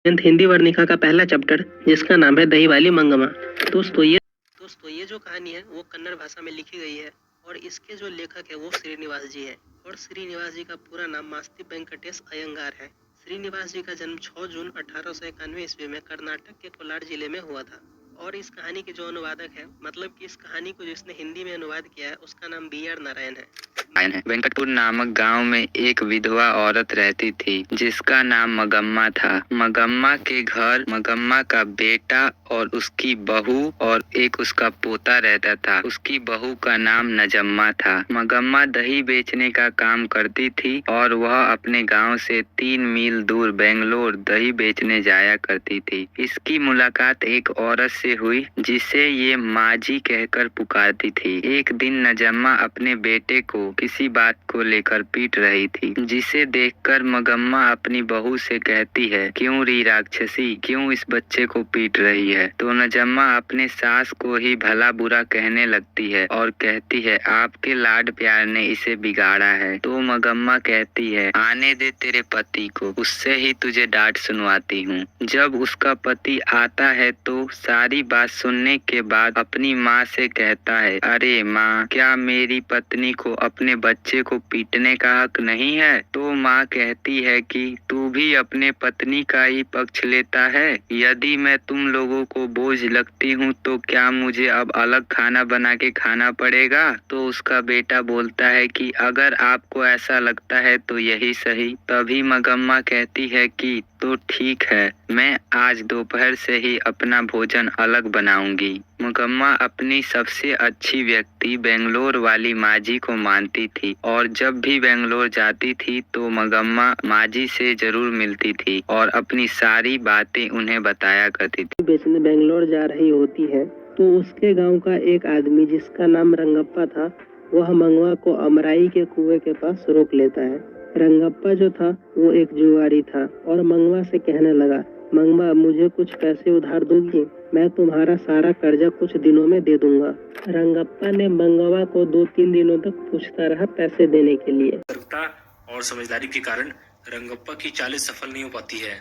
Tenth Hindi Varnika का पहला chapter जिसका नाम है दही वाली मंगम्मा। दोस्तों ये जो कहानी है वो कन्नड़ भाषा में लिखी गई है और इसके जो लेखक है वो श्रीनिवास जी है और श्रीनिवास जी का पूरा नाम मास्ती वेंकटेश अयंगार है। श्रीनिवास जी का जन्म 6 जून 1891 ईस्वी में कर्नाटक के कोलार जिले में हुआ था और इस कहानी के जो अनुवादक है मतलब कि इस कहानी को जिसने हिंदी में अनुवाद किया है उसका नाम बी.आर. नारायण है। वेंकटपुर नामक गांव में एक विधवा औरत रहती थी जिसका नाम मगम्मा था। मगम्मा के घर मगम्मा का बेटा और उसकी बहू और एक उसका पोता रहता था। उसकी बहू का नाम नजम्मा था। मगम्मा दही बेचने का काम करती थी और वह अपने गांव से 3 मील दूर बेंगलोर दही बेचने जाया करती थी। इसकी मुलाकात एक औरत से हुई जिसे ये माजी कहकर पुकारती थी। एक दिन नजम्मा अपने बेटे को किसी बात को लेकर पीट रही थी, जिसे देखकर मगम्मा अपनी बहू से कहती है, क्यों री राक्षसी, क्यों इस बच्चे को पीट रही है। तो नजम्मा अपने सास को ही भला बुरा कहने लगती है और कहती है, आपके लाड प्यार ने इसे बिगाड़ा है। तो मगम्मा कहती है, आने दे तेरे पति को, उससे ही तुझे डांट सुनवाती हूँ। जब उसका पति आता है तो सारी बात सुनने के बाद अपनी माँ से कहता है, अरे माँ, क्या मेरी पत्नी को अपने बच्चे को पीटने का हक नहीं है। तो माँ कहती है कि तू भी अपने पत्नी का ही पक्ष लेता है। यदि मैं तुम लोगों को बोझ लगती हूँ तो क्या मुझे अब अलग खाना बना के खाना पड़ेगा। तो उसका बेटा बोलता है कि अगर आपको ऐसा लगता है तो यही सही। तभी मगम्मा कहती है कि तो ठीक है, मैं आज दोपहर से ही अपना भोजन अलग बनाऊंगी। मगम्मा अपनी सबसे अच्छी व्यक्ति बेंगलोर वाली माजी को मानती थी और जब भी बेंगलोर जाती थी तो मगम्मा माजी से जरूर मिलती थी और अपनी सारी बातें उन्हें बताया करती थी। बेचने बेंगलोर जा रही होती है तो उसके गांव का एक आदमी जिसका नाम रंगप्पा था वह मंगवा को अमराई के कुएं के पास रोक लेता है। रंगप्पा जो था वो एक जुआरी था और मंगवा से कहने लगा, मंगवा मुझे कुछ पैसे उधार दोगी, मैं तुम्हारा सारा कर्जा कुछ दिनों में दे दूंगा। रंगप्पा ने मंगवा को 2-3 दिनों तक पूछता रहा पैसे देने के लिए। सतर्कता और समझदारी के कारण रंगप्पा की चालें सफल नहीं हो पाती है।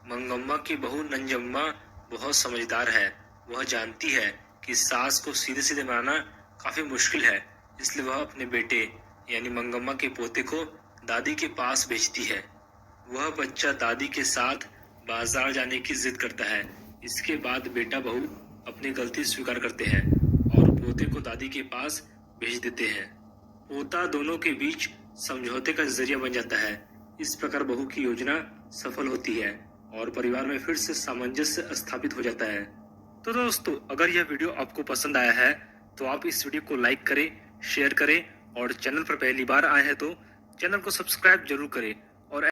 मंगम्मा की बहू नंजम्मा बहुत समझदार है। वह जानती है कि सास को सीधे सीधे मनाना काफी मुश्किल है, इसलिए वह अपने बेटे यानी मंगम्मा के पोते को दादी के पास भेजती है। वह बच्चा दादी के साथ बाजार जाने की जिद करता है। इसके बाद बेटा बहू अपनी गलती स्वीकार करते हैं और पोते को दादी के पास भेज देते हैं। पोता दोनों के बीच समझौते का जरिया बन जाता है। इस प्रकार बहू की योजना सफल होती है और परिवार में फिर से सामंजस्य स्थापित हो जाता है। तो दोस्तों, अगर यह वीडियो आपको पसंद आया है तो आप इस वीडियो को लाइक करें, शेयर करें और चैनल पर पहली बार आए हैं तो चैनल को सब्सक्राइब जरूर करें और